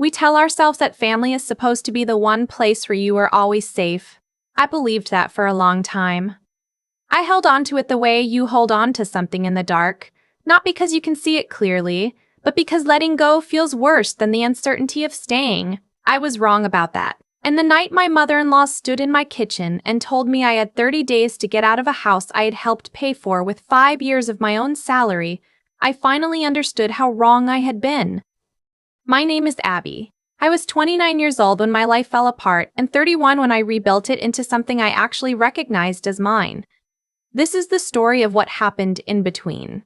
We tell ourselves that family is supposed to be the one place where you are always safe. I believed that for a long time. I held on to it the way you hold on to something in the dark, not because you can see it clearly, but because letting go feels worse than the uncertainty of staying. I was wrong about that. And the night my mother-in-law stood in my kitchen and told me I had 30 days to get out of a house I had helped pay for with 5 years of my own salary, I finally understood how wrong I had been. My name is Abby. I was 29 years old when my life fell apart and 31 when I rebuilt it into something I actually recognized as mine. This is the story of what happened in between.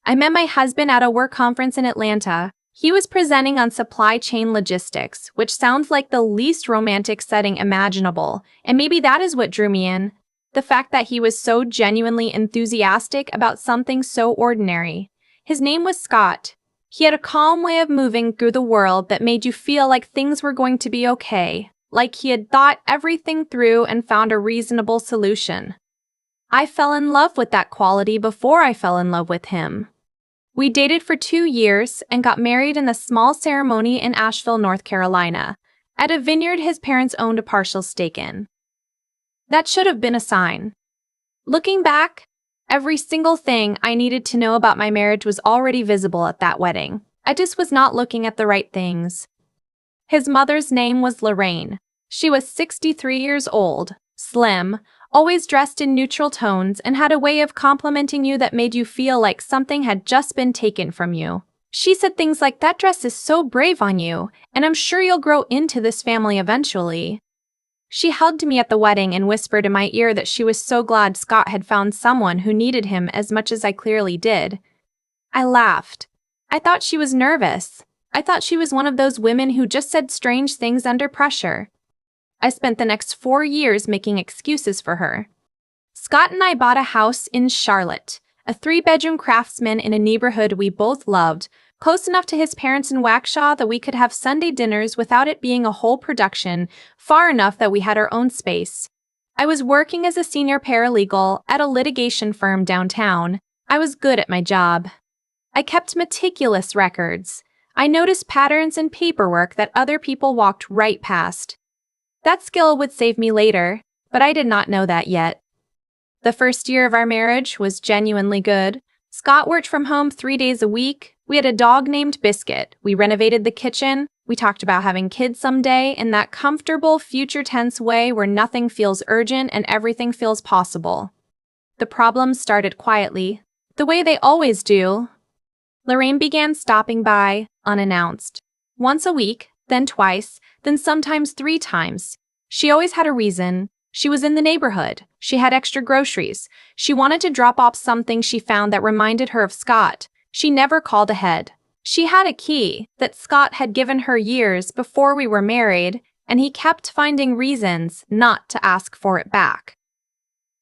I met my husband at a work conference in Atlanta. He was presenting on supply chain logistics, which sounds like the least romantic setting imaginable, and maybe that is what drew me in. The fact that he was so genuinely enthusiastic about something so ordinary. His name was Scott. He had a calm way of moving through the world that made you feel like things were going to be okay, like he had thought everything through and found a reasonable solution. I fell in love with that quality before I fell in love with him. We dated for 2 years and got married in a small ceremony in Asheville, North Carolina, at a vineyard his parents owned a partial stake in. That should have been a sign. Looking back, every single thing I needed to know about my marriage was already visible at that wedding. I just was not looking at the right things. His mother's name was Lorraine. She was 63 years old, slim, always dressed in neutral tones, and had a way of complimenting you that made you feel like something had just been taken from you. She said things like, "That dress is so brave on you, and I'm sure you'll grow into this family eventually." She hugged me at the wedding and whispered in my ear that she was so glad Scott had found someone who needed him as much as I clearly did. I laughed. I thought she was nervous. I thought she was one of those women who just said strange things under pressure. I spent the next 4 years making excuses for her. Scott and I bought a house in Charlotte, a 3-bedroom craftsman in a neighborhood we both loved, close enough to his parents in Waukesha that we could have Sunday dinners without it being a whole production, far enough that we had our own space. I was working as a senior paralegal at a litigation firm downtown. I was good at my job. I kept meticulous records. I noticed patterns in paperwork that other people walked right past. That skill would save me later, but I did not know that yet. The first year of our marriage was genuinely good. Scott worked from home 3 days a week. We had a dog named Biscuit. We renovated the kitchen. We talked about having kids someday in that comfortable, future tense way where nothing feels urgent and everything feels possible. The problems started quietly, the way they always do. Lorraine began stopping by, unannounced. Once a week, then twice, then sometimes 3 times. She always had a reason. She was in the neighborhood. She had extra groceries. She wanted to drop off something she found that reminded her of Scott. She never called ahead. She had a key that Scott had given her years before we were married, and he kept finding reasons not to ask for it back.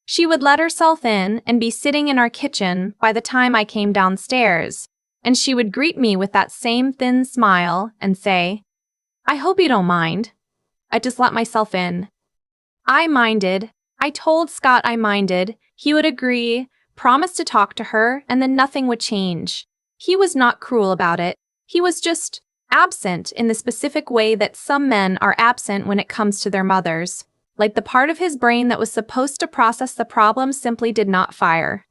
She would let herself in and be sitting in our kitchen by the time I came downstairs, and she would greet me with that same thin smile and say, "I hope you don't mind." I just let myself in. I minded. I told Scott I minded. He would agree, promise to talk to her, and then nothing would change. He was not cruel about it. He was just absent in the specific way that some men are absent when it comes to their mothers. Like the part of his brain that was supposed to process the problem simply did not fire.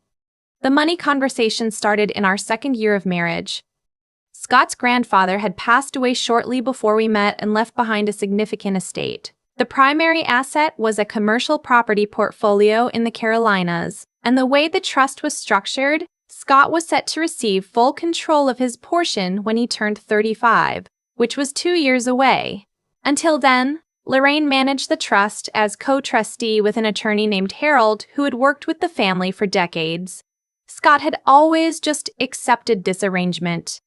The money conversation started in our 2nd year of marriage. Scott's grandfather had passed away shortly before we met and left behind a significant estate. The primary asset was a commercial property portfolio in the Carolinas, and the way the trust was structured, Scott was set to receive full control of his portion when he turned 35, which was 2 years away. Until then, Lorraine managed the trust as co-trustee with an attorney named Harold who had worked with the family for decades. Scott had always just accepted this arrangement.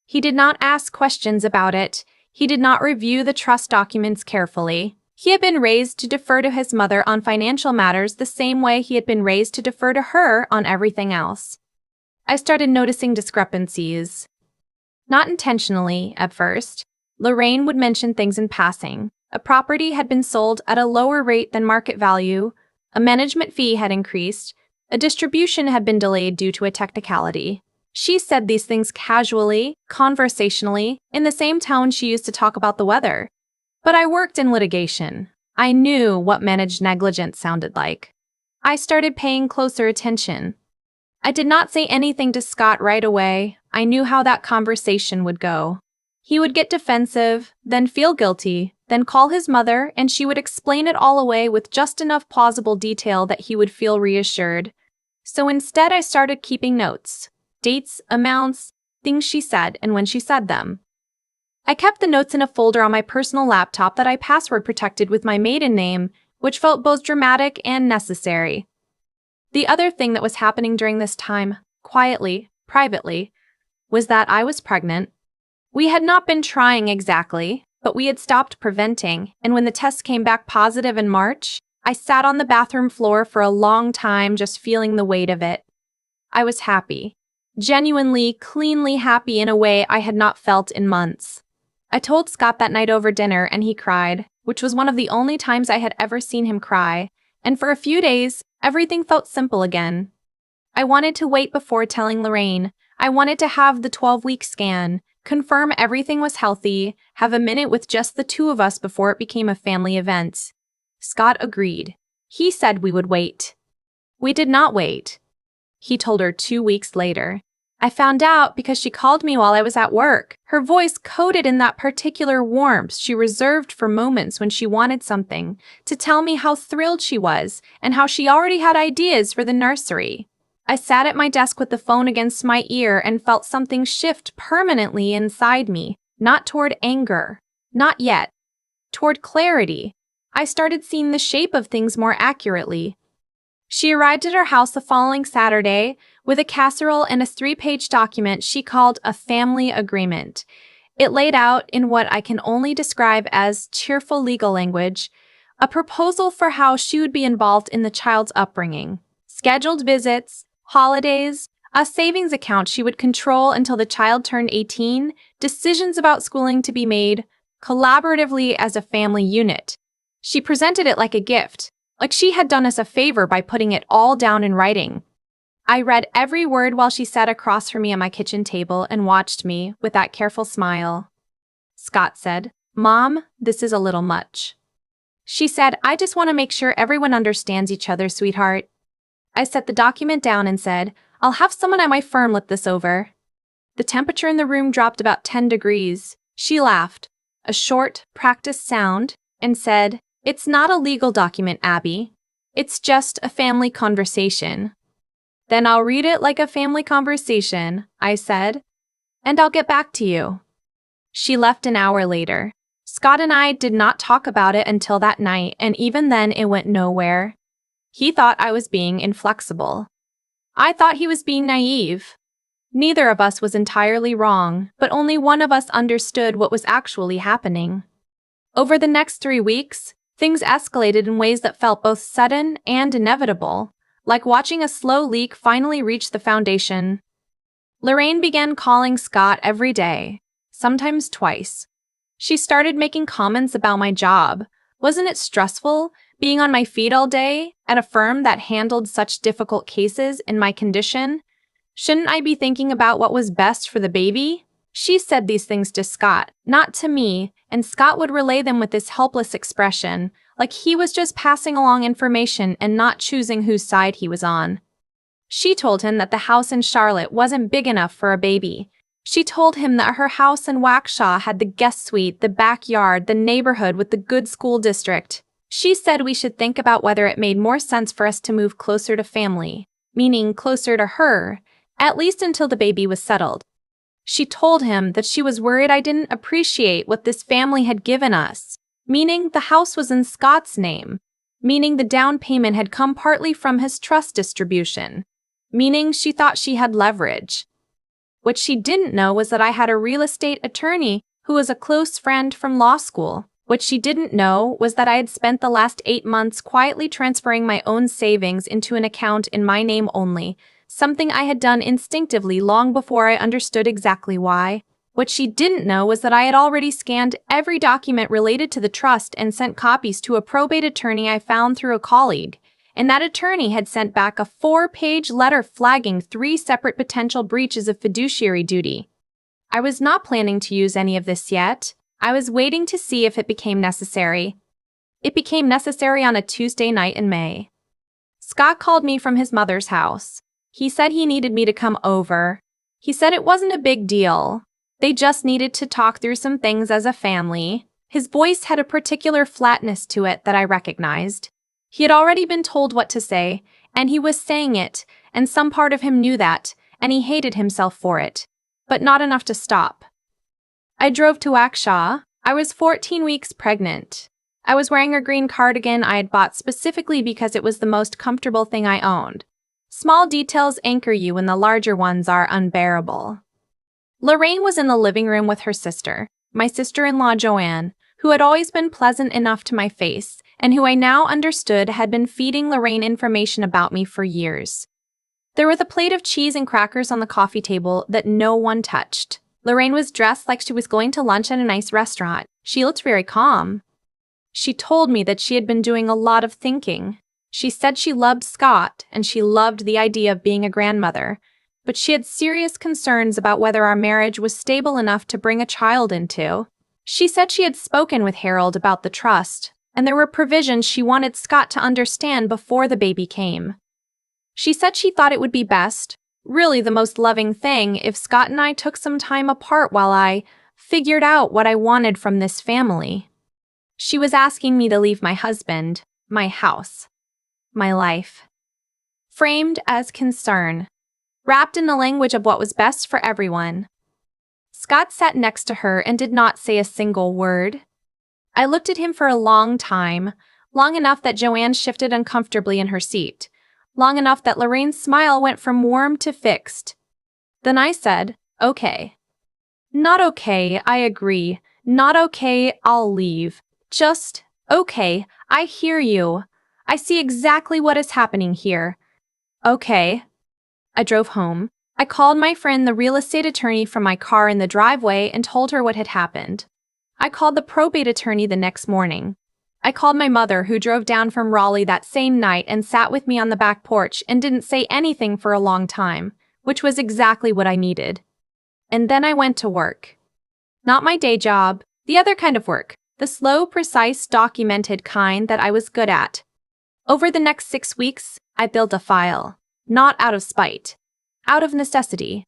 He did not ask questions about it. He did not review the trust documents carefully. He had been raised to defer to his mother on financial matters the same way he had been raised to defer to her on everything else. I started noticing discrepancies. Not intentionally, at first. Lorraine would mention things in passing. A property had been sold at a lower rate than market value. A management fee had increased. A distribution had been delayed due to a technicality. She said these things casually, conversationally, in the same tone she used to talk about the weather. But I worked in litigation. I knew what managed negligence sounded like. I started paying closer attention. I did not say anything to Scott right away. I knew how that conversation would go. He would get defensive, then feel guilty, then call his mother, and she would explain it all away with just enough plausible detail that he would feel reassured. So instead, I started keeping notes. Dates, amounts, things she said, and when she said them. I kept the notes in a folder on my personal laptop that I password protected with my maiden name, which felt both dramatic and necessary. The other thing that was happening during this time, quietly, privately, was that I was pregnant. We had not been trying exactly, but we had stopped preventing, and when the test came back positive in March, I sat on the bathroom floor for a long time just feeling the weight of it. I was happy. Genuinely, cleanly happy in a way I had not felt in months. I told Scott that night over dinner and he cried, which was one of the only times I had ever seen him cry, and for a few days, everything felt simple again. I wanted to wait before telling Lorraine. I wanted to have the 12-week scan, confirm everything was healthy, have a minute with just the two of us before it became a family event. Scott agreed. He said we would wait. We did not wait. He told her 2 weeks later. I found out because she called me while I was at work, her voice coated in that particular warmth she reserved for moments when she wanted something, to tell me how thrilled she was and how she already had ideas for the nursery. I sat at my desk with the phone against my ear and felt something shift permanently inside me, not toward anger, not yet, toward clarity. I started seeing the shape of things more accurately. She arrived at her house the following Saturday with a casserole and a 3-page document she called a family agreement. It laid out, in what I can only describe as cheerful legal language, a proposal for how she would be involved in the child's upbringing, scheduled visits, holidays, a savings account she would control until the child turned 18, decisions about schooling to be made collaboratively as a family unit. She presented it like a gift, like she had done us a favor by putting it all down in writing. I read every word while she sat across from me at my kitchen table and watched me with that careful smile. Scott said, "Mom, this is a little much." She said, "I just want to make sure everyone understands each other, sweetheart." I set the document down and said, "I'll have someone at my firm look this over." The temperature in the room dropped about 10 degrees. She laughed, a short, practiced sound, and said, "It's not a legal document, Abby. It's just a family conversation." "Then I'll read it like a family conversation," I said, "and I'll get back to you." She left an hour later. Scott and I did not talk about it until that night, and even then it went nowhere. He thought I was being inflexible. I thought he was being naive. Neither of us was entirely wrong, but only one of us understood what was actually happening. Over the next 3 weeks, things escalated in ways that felt both sudden and inevitable, like watching a slow leak finally reach the foundation. Lorraine began calling Scott every day, sometimes twice. She started making comments about my job. Wasn't it stressful, being on my feet all day at a firm that handled such difficult cases in my condition? Shouldn't I be thinking about what was best for the baby? She said these things to Scott, not to me, and Scott would relay them with this helpless expression, like he was just passing along information and not choosing whose side he was on. She told him that the house in Charlotte wasn't big enough for a baby. She told him that her house in Waukesha had the guest suite, the backyard, the neighborhood with the good school district. She said we should think about whether it made more sense for us to move closer to family, meaning closer to her, at least until the baby was settled. She told him that she was worried I didn't appreciate what this family had given us, meaning the house was in Scott's name, meaning the down payment had come partly from his trust distribution, meaning she thought she had leverage. What she didn't know was that I had a real estate attorney who was a close friend from law school. What she didn't know was that I had spent the last 8 months quietly transferring my own savings into an account in my name only, something I had done instinctively long before I understood exactly why. What she didn't know was that I had already scanned every document related to the trust and sent copies to a probate attorney I found through a colleague, and that attorney had sent back a 4-page letter flagging 3 separate potential breaches of fiduciary duty. I was not planning to use any of this yet. I was waiting to see if it became necessary. It became necessary on a Tuesday night in May. Scott called me from his mother's house. He said he needed me to come over. He said it wasn't a big deal. They just needed to talk through some things as a family. His voice had a particular flatness to it that I recognized. He had already been told what to say, and he was saying it, and some part of him knew that, and he hated himself for it, but not enough to stop. I drove to Waukesha. I was 14 weeks pregnant. I was wearing a green cardigan I had bought specifically because it was the most comfortable thing I owned. Small details anchor you when the larger ones are unbearable. Lorraine was in the living room with her sister, my sister-in-law Joanne, who had always been pleasant enough to my face, and who I now understood had been feeding Lorraine information about me for years. There was a plate of cheese and crackers on the coffee table that no one touched. Lorraine was dressed like she was going to lunch at a nice restaurant. She looked very calm. She told me that she had been doing a lot of thinking. She said she loved Scott and she loved the idea of being a grandmother, but she had serious concerns about whether our marriage was stable enough to bring a child into. She said she had spoken with Harold about the trust, and there were provisions she wanted Scott to understand before the baby came. She said she thought it would be best, really the most loving thing, if Scott and I took some time apart while I figured out what I wanted from this family. She was asking me to leave my husband, my house, my life. Framed as concern, wrapped in the language of what was best for everyone. Scott sat next to her and did not say a single word. I looked at him for a long time, long enough that Joanne shifted uncomfortably in her seat, long enough that Lorraine's smile went from warm to fixed. Then I said, "Okay." "Not okay, I agree. Not okay, I'll leave. Just, okay, I hear you. I see exactly what is happening here. Okay." I drove home. I called my friend, the real estate attorney, from my car in the driveway and told her what had happened. I called the probate attorney the next morning. I called my mother, who drove down from Raleigh that same night and sat with me on the back porch and didn't say anything for a long time, which was exactly what I needed. And then I went to work. Not my day job, the other kind of work, the slow, precise, documented kind that I was good at. Over the next 6 weeks, I built a file, not out of spite. Out of necessity.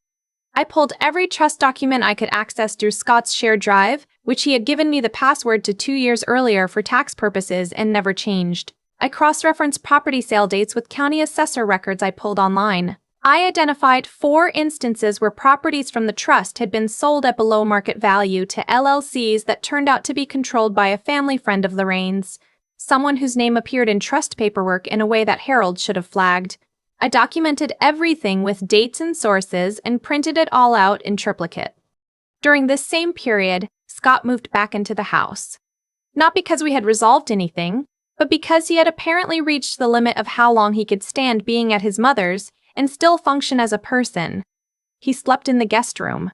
I pulled every trust document I could access through Scott's shared drive, which he had given me the password to 2 years earlier for tax purposes and never changed. I cross-referenced property sale dates with county assessor records I pulled online. I identified 4 instances where properties from the trust had been sold at below market value to LLCs that turned out to be controlled by a family friend of Lorraine's, someone whose name appeared in trust paperwork in a way that Harold should have flagged. I documented everything with dates and sources and printed it all out in triplicate. During this same period, Scott moved back into the house. Not because we had resolved anything, but because he had apparently reached the limit of how long he could stand being at his mother's and still function as a person. He slept in the guest room.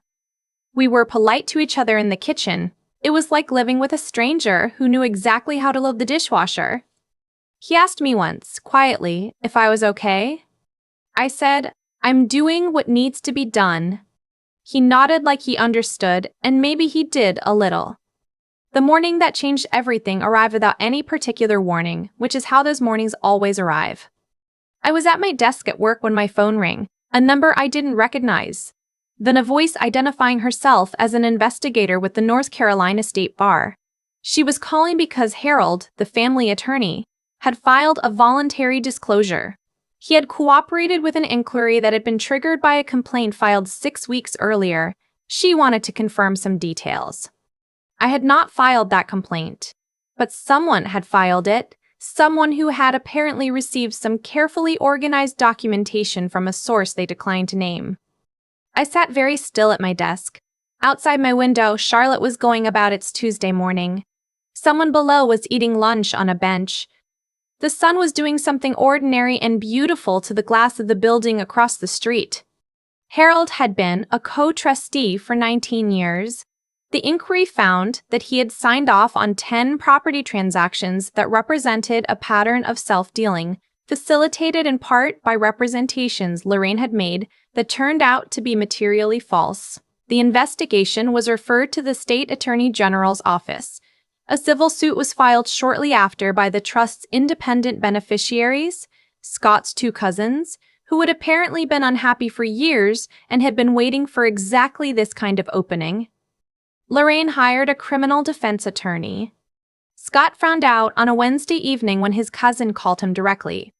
We were polite to each other in the kitchen. It was like living with a stranger who knew exactly how to load the dishwasher. He asked me once, quietly, if I was okay. I said, "I'm doing what needs to be done." He nodded like he understood, and maybe he did a little. The morning that changed everything arrived without any particular warning, which is how those mornings always arrive. I was at my desk at work when my phone rang, a number I didn't recognize. Then a voice identifying herself as an investigator with the North Carolina State Bar. She was calling because Harold, the family attorney, had filed a voluntary disclosure. He had cooperated with an inquiry that had been triggered by a complaint filed 6 weeks earlier. She wanted to confirm some details. I had not filed that complaint, but someone had filed it, someone who had apparently received some carefully organized documentation from a source they declined to name. I sat very still at my desk. Outside my window, Charlotte was going about its Tuesday morning. Someone below was eating lunch on a bench. The sun was doing something ordinary and beautiful to the glass of the building across the street. Harold had been a co-trustee for 19 years. The inquiry found that he had signed off on 10 property transactions that represented a pattern of self-dealing, facilitated in part by representations Lorraine had made that turned out to be materially false. The investigation was referred to the State Attorney General's office. A civil suit was filed shortly after by the trust's independent beneficiaries, Scott's two cousins, who had apparently been unhappy for years and had been waiting for exactly this kind of opening. Lorraine hired a criminal defense attorney. Scott found out on a Wednesday evening when his cousin called him directly.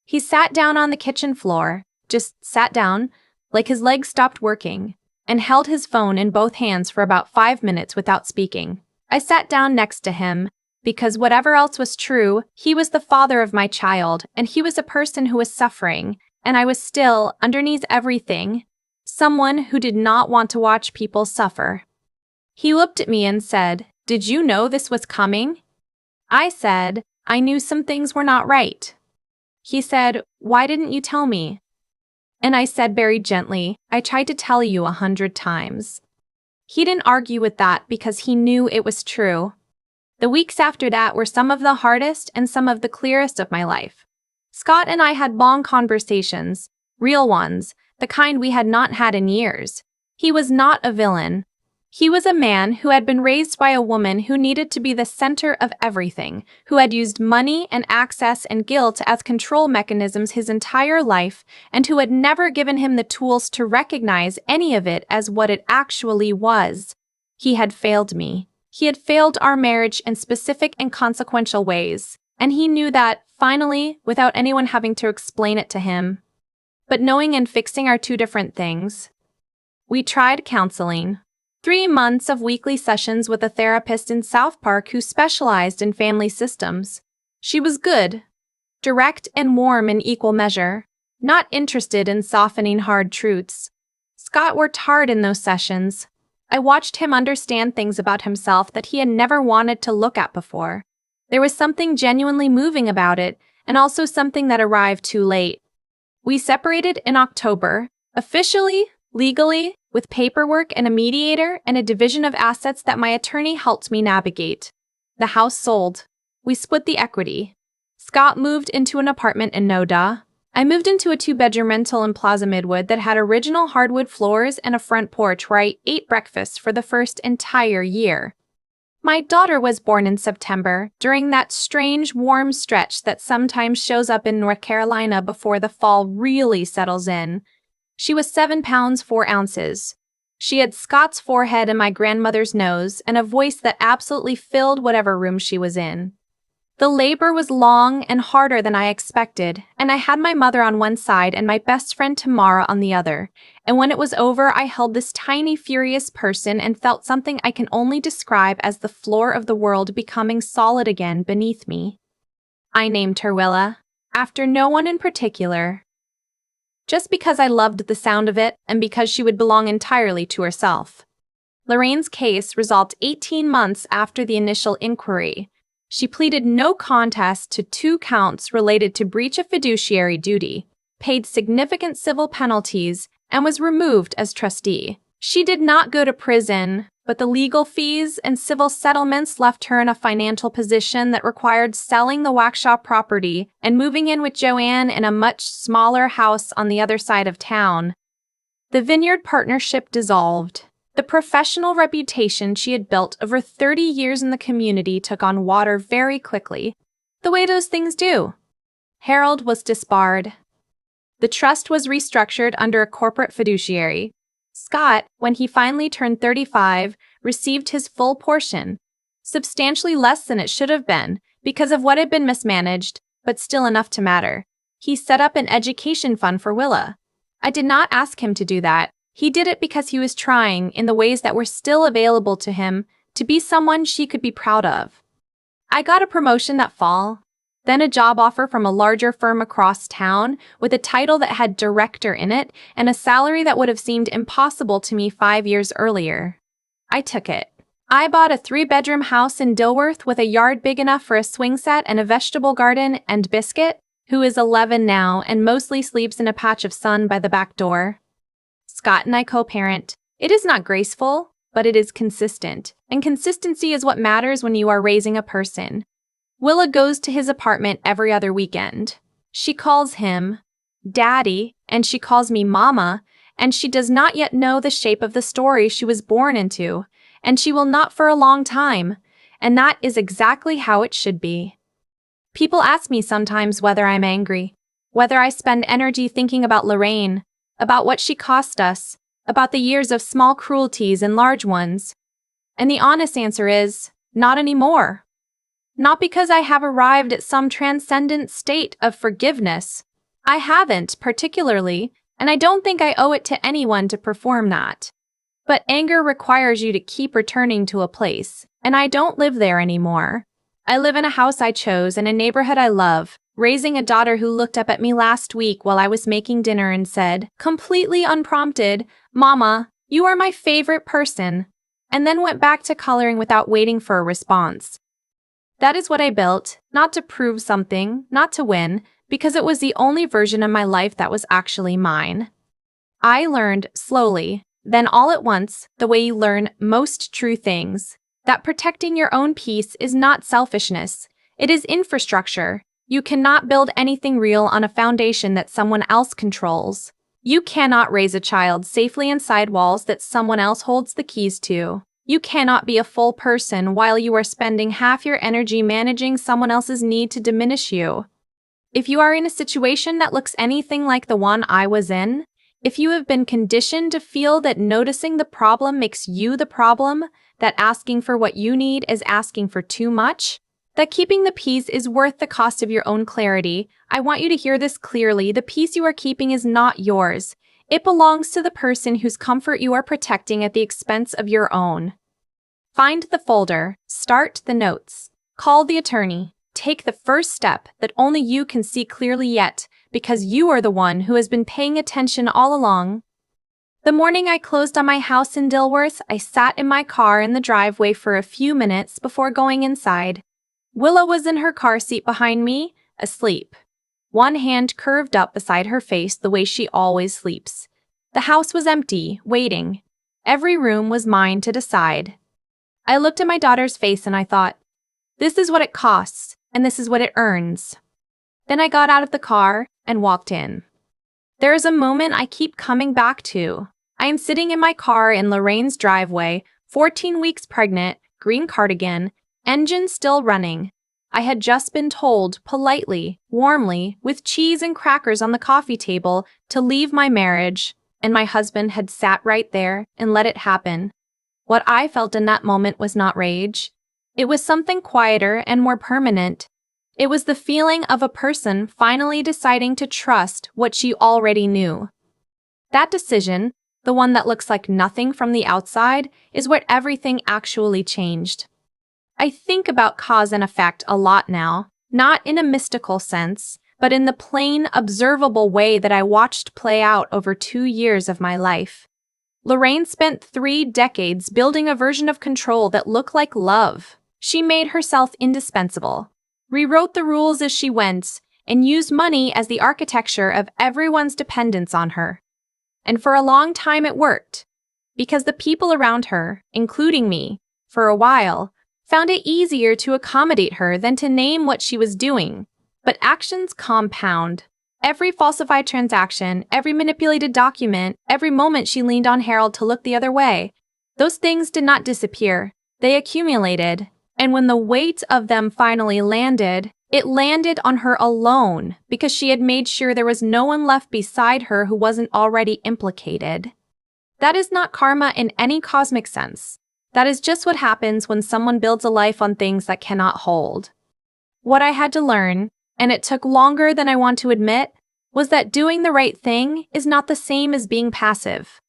He sat down on the kitchen floor, just sat down, like his legs stopped working, and held his phone in both hands for about 5 minutes without speaking. I sat down next to him, because whatever else was true, he was the father of my child, and he was a person who was suffering, and I was still, underneath everything, someone who did not want to watch people suffer. He looked at me and said, "Did you know this was coming?" I said, "I knew some things were not right." He said, "Why didn't you tell me?" And I said very gently, "I tried to tell you 100 times. He didn't argue with that because he knew it was true. The weeks after that were some of the hardest and some of the clearest of my life. Scott and I had long conversations, real ones, the kind we had not had in years. He was not a villain. He was a man who had been raised by a woman who needed to be the center of everything, who had used money and access and guilt as control mechanisms his entire life, and who had never given him the tools to recognize any of it as what it actually was. He had failed me. He had failed our marriage in specific and consequential ways, and he knew that, finally, without anyone having to explain it to him. But knowing and fixing are two different things. We tried counseling. 3 months of weekly sessions with a therapist in South Park who specialized in family systems. She was good, direct and warm in equal measure, not interested in softening hard truths. Scott worked hard in those sessions. I watched him understand things about himself that he had never wanted to look at before. There was something genuinely moving about it, and also something that arrived too late. We separated in October, officially, legally, with paperwork and a mediator and a division of assets that my attorney helped me navigate. The house sold. We split the equity. Scott moved into an apartment in Noda. I moved into a 2-bedroom rental in Plaza Midwood that had original hardwood floors and a front porch where I ate breakfast for the first entire year. My daughter was born in September, during that strange, warm stretch that sometimes shows up in North Carolina before the fall really settles in. She was 7 pounds 4 ounces. She had Scott's forehead and my grandmother's nose, and a voice that absolutely filled whatever room she was in. The labor was long and harder than I expected, and I had my mother on one side and my best friend Tamara on the other, and when it was over I held this tiny, furious person and felt something I can only describe as the floor of the world becoming solid again beneath me. I named her Willa, after no one in particular. Just because I loved the sound of it, and because she would belong entirely to herself. Lorraine's case resolved 18 months after the initial inquiry. She pleaded no contest to 2 counts related to breach of fiduciary duty, paid significant civil penalties, and was removed as trustee. She did not go to prison, but the legal fees and civil settlements left her in a financial position that required selling the Waukesha property and moving in with Joanne in a much smaller house on the other side of town. The vineyard partnership dissolved. The professional reputation she had built over 30 years in the community took on water very quickly, the way those things do. Harold was disbarred. The trust was restructured under a corporate fiduciary. Scott, when he finally turned 35, received his full portion, substantially less than it should have been because of what had been mismanaged, but still enough to matter. He set up an education fund for Willa. I did not ask him to do that. He did it because he was trying, in the ways that were still available to him, to be someone she could be proud of. I got a promotion that fall, then a job offer from a larger firm across town with a title that had director in it and a salary that would have seemed impossible to me 5 years earlier. I took it. I bought a 3-bedroom house in Dilworth with a yard big enough for a swing set and a vegetable garden, and Biscuit, who is 11 now and mostly sleeps in a patch of sun by the back door. Scott and I co-parent. It is not graceful, but it is consistent, and consistency is what matters when you are raising a person. Willa goes to his apartment every other weekend. She calls him Daddy, and she calls me Mama, and she does not yet know the shape of the story she was born into, and she will not for a long time, and that is exactly how it should be. People ask me sometimes whether I'm angry, whether I spend energy thinking about Lorraine, about what she cost us, about the years of small cruelties and large ones. And the honest answer is, not anymore. Not because I have arrived at some transcendent state of forgiveness. I haven't, particularly, and I don't think I owe it to anyone to perform that. But anger requires you to keep returning to a place, and I don't live there anymore. I live in a house I chose in a neighborhood I love, raising a daughter who looked up at me last week while I was making dinner and said, completely unprompted, "Mama, you are my favorite person," and then went back to coloring without waiting for a response. That is what I built, not to prove something, not to win, because it was the only version of my life that was actually mine. I learned slowly, then all at once, the way you learn most true things, that protecting your own peace is not selfishness, it is infrastructure. You cannot build anything real on a foundation that someone else controls. You cannot raise a child safely inside walls that someone else holds the keys to. You cannot be a full person while you are spending half your energy managing someone else's need to diminish you. If you are in a situation that looks anything like the one I was in, if you have been conditioned to feel that noticing the problem makes you the problem, that asking for what you need is asking for too much, that keeping the peace is worth the cost of your own clarity, I want you to hear this clearly. The peace you are keeping is not yours. It belongs to the person whose comfort you are protecting at the expense of your own. Find the folder, start the notes, call the attorney, take the first step that only you can see clearly yet, because you are the one who has been paying attention all along. The morning I closed on my house in Dilworth, I sat in my car in the driveway for a few minutes before going inside. Willow was in her car seat behind me, asleep. One hand curved up beside her face the way she always sleeps. The house was empty, waiting. Every room was mine to decide. I looked at my daughter's face and I thought, this is what it costs, and this is what it earns. Then I got out of the car and walked in. There is a moment I keep coming back to. I am sitting in my car in Lorraine's driveway, 14 weeks pregnant, green cardigan, engine still running. I had just been told, politely, warmly, with cheese and crackers on the coffee table, to leave my marriage, and my husband had sat right there and let it happen. What I felt in that moment was not rage. It was something quieter and more permanent. It was the feeling of a person finally deciding to trust what she already knew. That decision, the one that looks like nothing from the outside, is where everything actually changed. I think about cause and effect a lot now, not in a mystical sense, but in the plain, observable way that I watched play out over 2 years of my life. Lorraine spent 3 decades building a version of control that looked like love. She made herself indispensable, rewrote the rules as she went, and used money as the architecture of everyone's dependence on her. And for a long time it worked, because the people around her, including me, for a while, found it easier to accommodate her than to name what she was doing. But actions compound. Every falsified transaction, every manipulated document, every moment she leaned on Harold to look the other way, those things did not disappear. They accumulated. And when the weight of them finally landed, it landed on her alone because she had made sure there was no one left beside her who wasn't already implicated. That is not karma in any cosmic sense. That is just what happens when someone builds a life on things that cannot hold. What I had to learn, and it took longer than I want to admit, was that doing the right thing is not the same as being passive.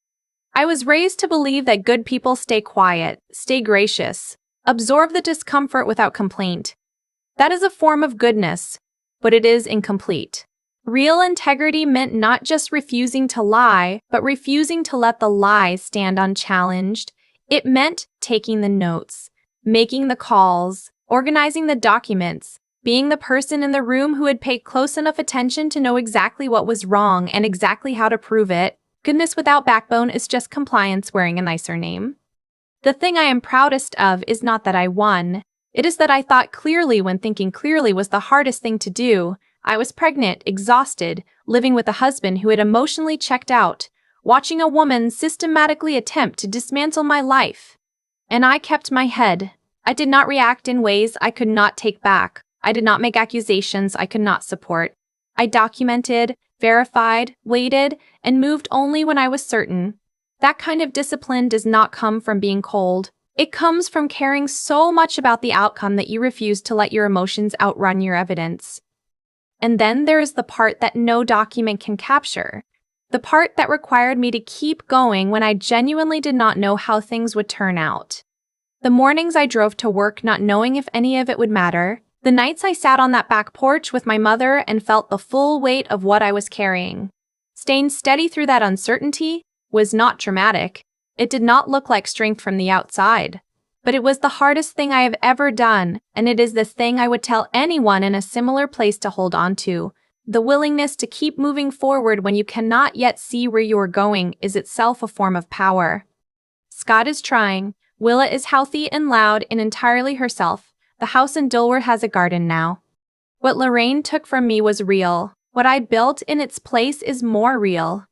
I was raised to believe that good people stay quiet, stay gracious, absorb the discomfort without complaint. That is a form of goodness, but it is incomplete. Real integrity meant not just refusing to lie, but refusing to let the lie stand unchallenged. It meant taking the notes, making the calls, organizing the documents, being the person in the room who had paid close enough attention to know exactly what was wrong and exactly how to prove it. Goodness without backbone is just compliance wearing a nicer name. The thing I am proudest of is not that I won. It is that I thought clearly when thinking clearly was the hardest thing to do. I was pregnant, exhausted, living with a husband who had emotionally checked out, watching a woman systematically attempt to dismantle my life. And I kept my head. I did not react in ways I could not take back. I did not make accusations I could not support. I documented, verified, waited, and moved only when I was certain. That kind of discipline does not come from being cold. It comes from caring so much about the outcome that you refuse to let your emotions outrun your evidence. And then there is the part that no document can capture. The part that required me to keep going when I genuinely did not know how things would turn out. The mornings I drove to work not knowing if any of it would matter. The nights I sat on that back porch with my mother and felt the full weight of what I was carrying. Staying steady through that uncertainty was not dramatic. It did not look like strength from the outside. But it was the hardest thing I have ever done, and it is the thing I would tell anyone in a similar place to hold on to. The willingness to keep moving forward when you cannot yet see where you are going is itself a form of power. Scott is trying. Willa is healthy and loud and entirely herself. The house in Dilworth has a garden now. What Lorraine took from me was real. What I built in its place is more real.